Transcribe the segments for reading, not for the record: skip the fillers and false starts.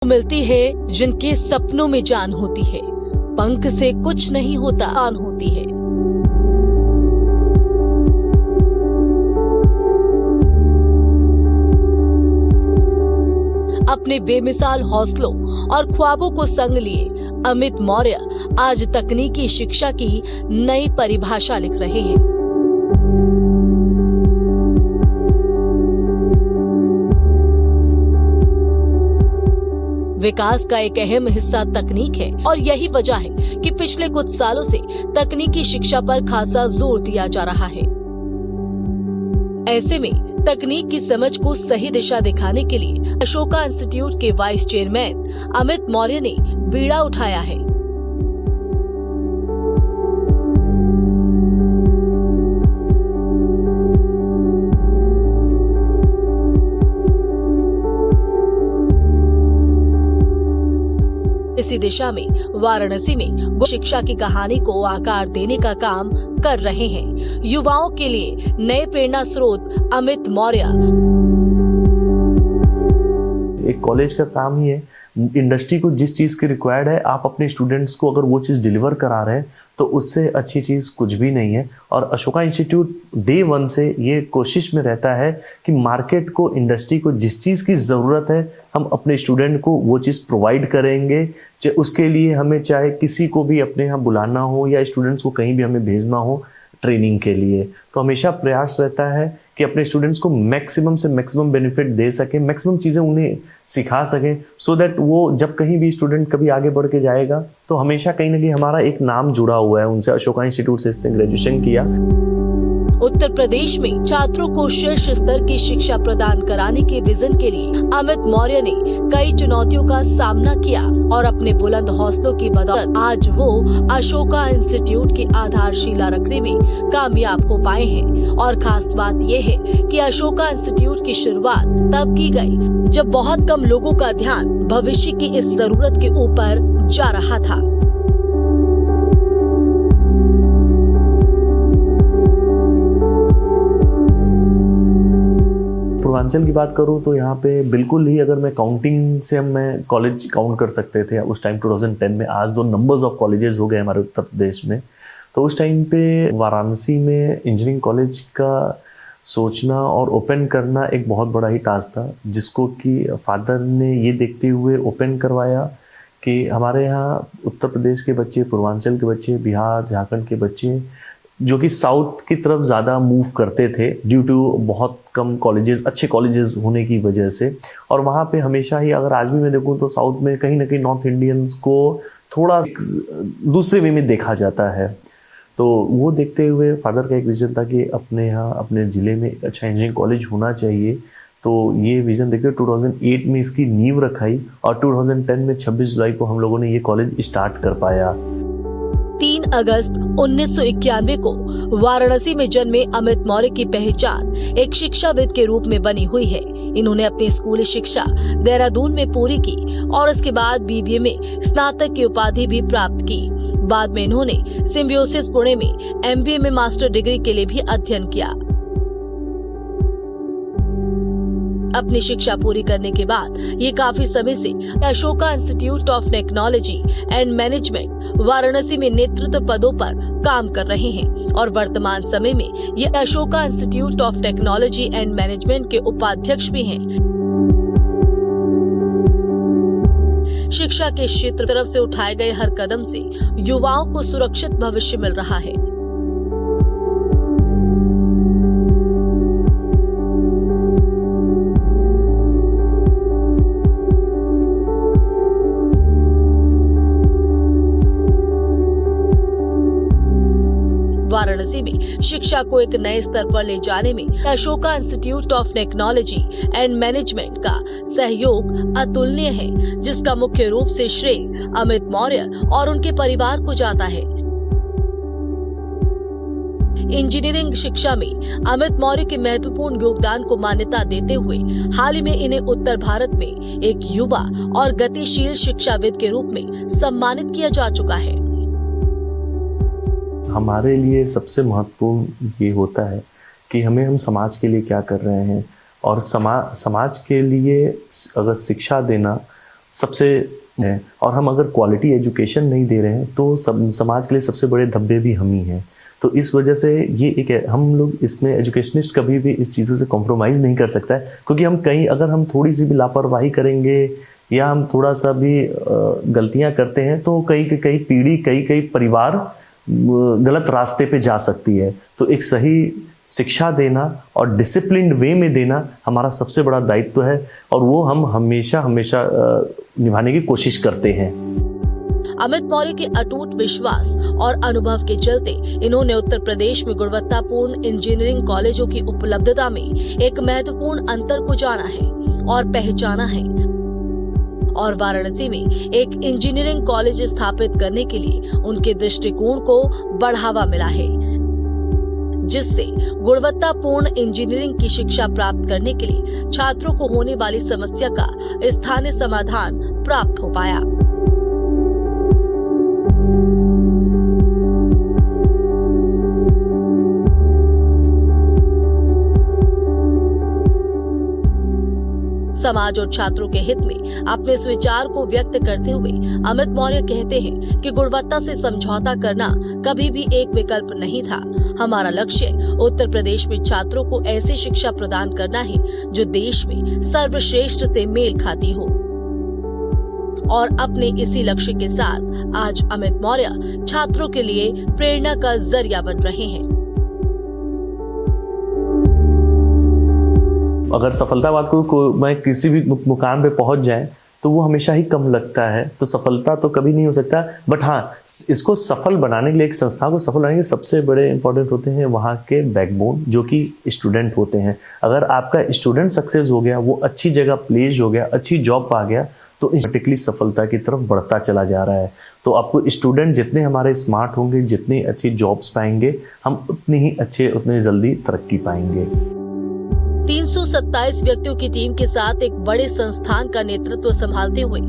मिलती है जिनके सपनों में जान होती है, पंख से कुछ नहीं होता आन होती है। अपने बेमिसाल हौसलों और ख्वाबों को संग लिए अमित मौर्य आज तकनीकी शिक्षा की नई परिभाषा लिख रहे हैं। विकास का एक अहम हिस्सा तकनीक है और यही वजह है कि पिछले कुछ सालों से तकनीकी शिक्षा पर खासा जोर दिया जा रहा है। ऐसे में तकनीक की समझ को सही दिशा दिखाने के लिए अशोका इंस्टीट्यूट के वाइस चेयरमैन अमित मौर्य ने बीड़ा उठाया है। इसी दिशा में वाराणसी में शिक्षा की कहानी को आकार देने का काम कर रहे हैं युवाओं के लिए नए प्रेरणा स्रोत अमित मौर्य। एक कॉलेज का काम ही है, इंडस्ट्री को जिस चीज की रिक्वायर्ड है आप अपने स्टूडेंट्स को अगर वो चीज डिलीवर करा रहे हैं तो उससे अच्छी चीज कुछ भी नहीं है। और अशोका इंस्टीट्यूट डे वन से ये कोशिश में रहता है कि मार्केट को, इंडस्ट्री को जिस चीज की जरूरत है हम अपने स्टूडेंट को वो चीज प्रोवाइड करेंगे। उसके लिए हमें चाहे किसी को भी अपने यहाँ बुलाना हो या स्टूडेंट्स को कहीं भी हमें भेजना हो ट्रेनिंग के लिए, तो हमेशा प्रयास रहता है कि अपने स्टूडेंट्स को मैक्सिमम से मैक्सिमम बेनिफिट दे सके, मैक्सिमम चीज़ें उन्हें सिखा सकें, सो दैट वो जब कहीं भी स्टूडेंट कभी आगे बढ़ के जाएगा तो हमेशा कहीं ना कहीं हमारा एक नाम जुड़ा हुआ है उनसे। अशोका इंस्टीट्यूट से इसने ग्रेजुएशन किया। उत्तर प्रदेश में छात्रों को शीर्ष स्तर की शिक्षा प्रदान कराने के विजन के लिए अमित मौर्य ने कई चुनौतियों का सामना किया और अपने बुलंद हौसलों की बदौलत आज वो अशोका इंस्टीट्यूट की आधारशिला रखने में कामयाब हो पाए हैं। और खास बात ये है कि अशोका इंस्टीट्यूट की शुरुआत तब की गई जब बहुत कम लोगों का ध्यान भविष्य की इस जरूरत के ऊपर जा रहा था। पूर्वांचल की बात करूँ तो यहाँ पे बिल्कुल ही, अगर मैं काउंटिंग से मैं कॉलेज काउंट कर सकते थे उस टाइम 2010 में, आज 2 नंबर्स ऑफ कॉलेजेस हो गए हमारे उत्तर प्रदेश में। तो उस टाइम पे वाराणसी में इंजीनियरिंग कॉलेज का सोचना और ओपन करना एक बहुत बड़ा ही टास्क था, जिसको कि फादर ने ये देखते हुए ओपन करवाया कि हमारे यहाँ उत्तर प्रदेश के बच्चे, पूर्वांचल के बच्चे, बिहार झारखंड के बच्चे जो कि साउथ की तरफ ज़्यादा मूव करते थे ड्यू टू बहुत कम कॉलेजेस, अच्छे कॉलेजेस होने की वजह से। और वहाँ पे हमेशा ही, अगर आज भी मैं देखूँ तो साउथ में कहीं ना कहीं नॉर्थ इंडियंस को थोड़ा दूसरे वे में देखा जाता है। तो वो देखते हुए फादर का एक विजन था कि अपने यहाँ अपने ज़िले में एक अच्छा इंजीनियरिंग कॉलेज होना चाहिए। तो ये विजन देखिए 2008 में इसकी नींव रखाई और 2010 में 26 जुलाई को हम लोगों ने ये कॉलेज स्टार्ट कर पाया। 3 अगस्त 1991 को वाराणसी में जन्मे अमित मौर्य की पहचान एक शिक्षाविद के रूप में बनी हुई है। इन्होंने अपनी स्कूली शिक्षा देहरादून में पूरी की और उसके बाद बीबीए में स्नातक की उपाधि भी प्राप्त की। बाद में इन्होंने सिम्बियोसिस पुणे में एमबीए में मास्टर डिग्री के लिए भी अध्ययन किया। अपनी शिक्षा पूरी करने के बाद ये काफी समय से Ashoka institute of technology and management Varanasi में नेतृत्व पदों पर काम कर रहे हैं और वर्तमान समय में ये Ashoka institute of technology and management के उपाध्यक्ष भी हैं। शिक्षा के क्षेत्र तरफ से उठाए गए हर कदम से युवाओं को सुरक्षित भविष्य मिल रहा है। वाराणसी में शिक्षा को एक नए स्तर पर ले जाने में Ashoka institute of technology and management का सहयोग अतुलनीय है, जिसका मुख्य रूप से श्रेय अमित मौर्य और उनके परिवार को जाता है। इंजीनियरिंग शिक्षा में अमित मौर्य के महत्वपूर्ण योगदान को मान्यता देते हुए हाल ही में इन्हें उत्तर भारत में एक युवा और गतिशील शिक्षाविद के रूप में सम्मानित किया जा चुका है। हमारे लिए सबसे महत्वपूर्ण ये होता है कि हम समाज के लिए क्या कर रहे हैं, और समाज के लिए अगर शिक्षा देना सबसे है, और हम अगर क्वालिटी एजुकेशन नहीं दे रहे हैं तो समाज के लिए सबसे बड़े धब्बे भी हम ही हैं। तो इस वजह से ये एक हम लोग इसमें एजुकेशनिस्ट कभी भी इस चीज़ों से कॉम्प्रोमाइज़ नहीं कर सकता है, क्योंकि हम कहीं अगर हम थोड़ी सी भी लापरवाही करेंगे या हम थोड़ा सा भी गलतियां करते हैं तो कई पीढ़ी कई परिवार गलत रास्ते पे जा सकती है। तो एक सही शिक्षा देना और डिसिप्लिन्ड वे में देना हमारा सबसे बड़ा दायित्व है, और वो हम हमेशा निभाने की कोशिश करते हैं। अमित मौर्य के अटूट विश्वास और अनुभव के चलते इन्होंने उत्तर प्रदेश में गुणवत्तापूर्ण इंजीनियरिंग कॉलेजों की उपलब्धता में एक महत्वपूर्ण अंतर को जाना है और पहचाना है, और वाराणसी में एक इंजीनियरिंग कॉलेज स्थापित करने के लिए उनके दृष्टिकोण को बढ़ावा मिला है, जिससे गुणवत्तापूर्ण इंजीनियरिंग की शिक्षा प्राप्त करने के लिए छात्रों को होने वाली समस्या का स्थानीय समाधान प्राप्त हो पाया। समाज और छात्रों के हित में अपने इस विचार को व्यक्त करते हुए अमित मौर्य कहते हैं कि गुणवत्ता से समझौता करना कभी भी एक विकल्प नहीं था। हमारा लक्ष्य उत्तर प्रदेश में छात्रों को ऐसी शिक्षा प्रदान करना है जो देश में सर्वश्रेष्ठ से मेल खाती हो, और अपने इसी लक्ष्य के साथ आज अमित मौर्य छात्रों के लिए प्रेरणा का जरिया बन रहे हैं। अगर सफलतावाद को मैं किसी भी मुकाम पे पहुंच जाए तो वो हमेशा ही कम लगता है, तो सफलता तो कभी नहीं हो सकता। बट हाँ, इसको सफल बनाने के लिए, एक संस्था को सफल बनाने के सबसे बड़े इंपॉर्टेंट होते हैं वहाँ के बैकबोन, जो कि स्टूडेंट होते हैं। अगर आपका स्टूडेंट सक्सेस हो गया, वो अच्छी जगह प्लेस हो गया, अच्छी जॉब पा गया, तो ऑटोमेटिकली सफलता की तरफ बढ़ता चला जा रहा है। तो आपको स्टूडेंट जितने हमारे स्मार्ट होंगे, जितनी अच्छी जॉब्स पाएंगे, हम उतनी जल्दी तरक्की पाएंगे। 327 व्यक्तियों की टीम के साथ एक बड़े संस्थान का नेतृत्व संभालते हुए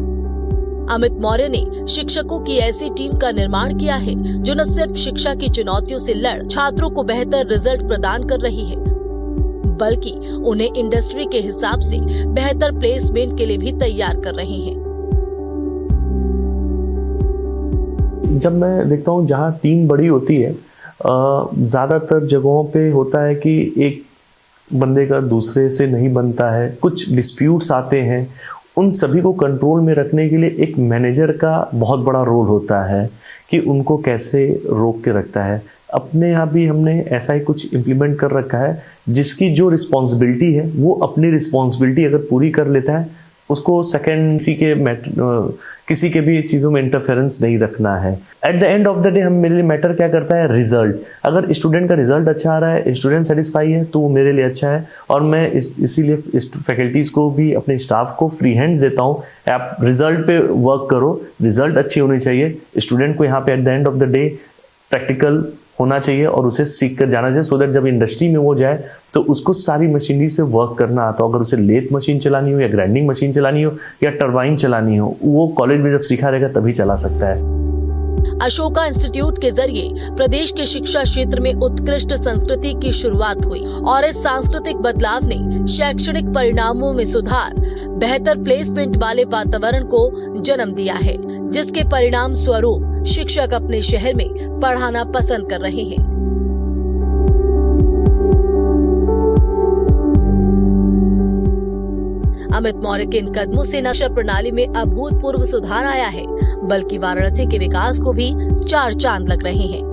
अमित मौर्य ने शिक्षकों की ऐसी टीम का निर्माण किया है जो न सिर्फ शिक्षा की चुनौतियों से लड़ छात्रों को बेहतर रिजल्ट प्रदान कर रही है, बल्कि उन्हें इंडस्ट्री के हिसाब से बेहतर प्लेसमेंट के लिए भी तैयार कर रहे हैं। जब मैं देखता हूँ जहाँ टीम बड़ी होती है, ज्यादातर जगहों पे होता है कि एक बंदे का दूसरे से नहीं बनता है, कुछ डिस्प्यूट्स आते हैं। उन सभी को कंट्रोल में रखने के लिए एक मैनेजर का बहुत बड़ा रोल होता है कि उनको कैसे रोक के रखता है। अपने यहाँ भी हमने ऐसा ही कुछ इम्प्लीमेंट कर रखा है, जिसकी जो रिस्पॉन्सिबिलिटी है वो अपनी रिस्पॉन्सिबिलिटी अगर पूरी कर लेता है, उसको सेकेंड किसी के भी चीज़ों में इंटरफेरेंस नहीं रखना है। At the end of the day हम मेरे लिए मैटर क्या करता है, रिजल्ट। अगर स्टूडेंट का रिजल्ट अच्छा आ रहा है, स्टूडेंट सेटिस्फाई है, तो वो मेरे लिए अच्छा है। और मैं इसीलिए फैकल्टीज़ को भी, अपने स्टाफ को फ्री हैंड्स देता हूँ, आप रिजल्ट पे वर्क करो, रिजल्ट अच्छी होनी चाहिए। स्टूडेंट को यहाँ पे at the end of the day practical होना चाहिए और उसे सीख कर जाना चाहिए, सो दैट जब इंडस्ट्री में वो जाए तो उसको सारी मशीनरीज पे वर्क करना आता हो। अगर उसे लेथ मशीन चलानी हो या ग्राइंडिंग मशीन चलानी हो या टरबाइन चलानी हो, वो कॉलेज में जब सीखा रहेगा तभी चला सकता है। अशोका इंस्टीट्यूट के जरिए प्रदेश के शिक्षा क्षेत्र में उत्कृष्ट संस्कृति की शुरुआत हुई, और इस सांस्कृतिक बदलाव ने शैक्षणिक परिणामों में सुधार, बेहतर प्लेसमेंट वाले वातावरण को जन्म दिया है, जिसके परिणाम स्वरूप शिक्षक अपने शहर में पढ़ाना पसंद कर रहे हैं। अमित मौर्य के इन कदमों से न शिक्षा प्रणाली में अभूतपूर्व सुधार आया है, बल्कि वाराणसी के विकास को भी चार चांद लग रहे हैं।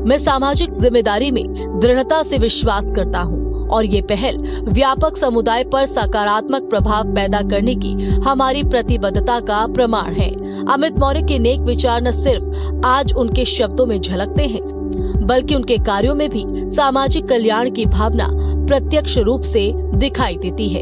मैं सामाजिक जिम्मेदारी में दृढ़ता से विश्वास करता हूं, और ये पहल व्यापक समुदाय पर सकारात्मक प्रभाव पैदा करने की हमारी प्रतिबद्धता का प्रमाण है। अमित मौर्य के नेक विचार न सिर्फ आज उनके शब्दों में झलकते हैं, बल्कि उनके कार्यों में भी सामाजिक कल्याण की भावना प्रत्यक्ष रूप से दिखाई देती है।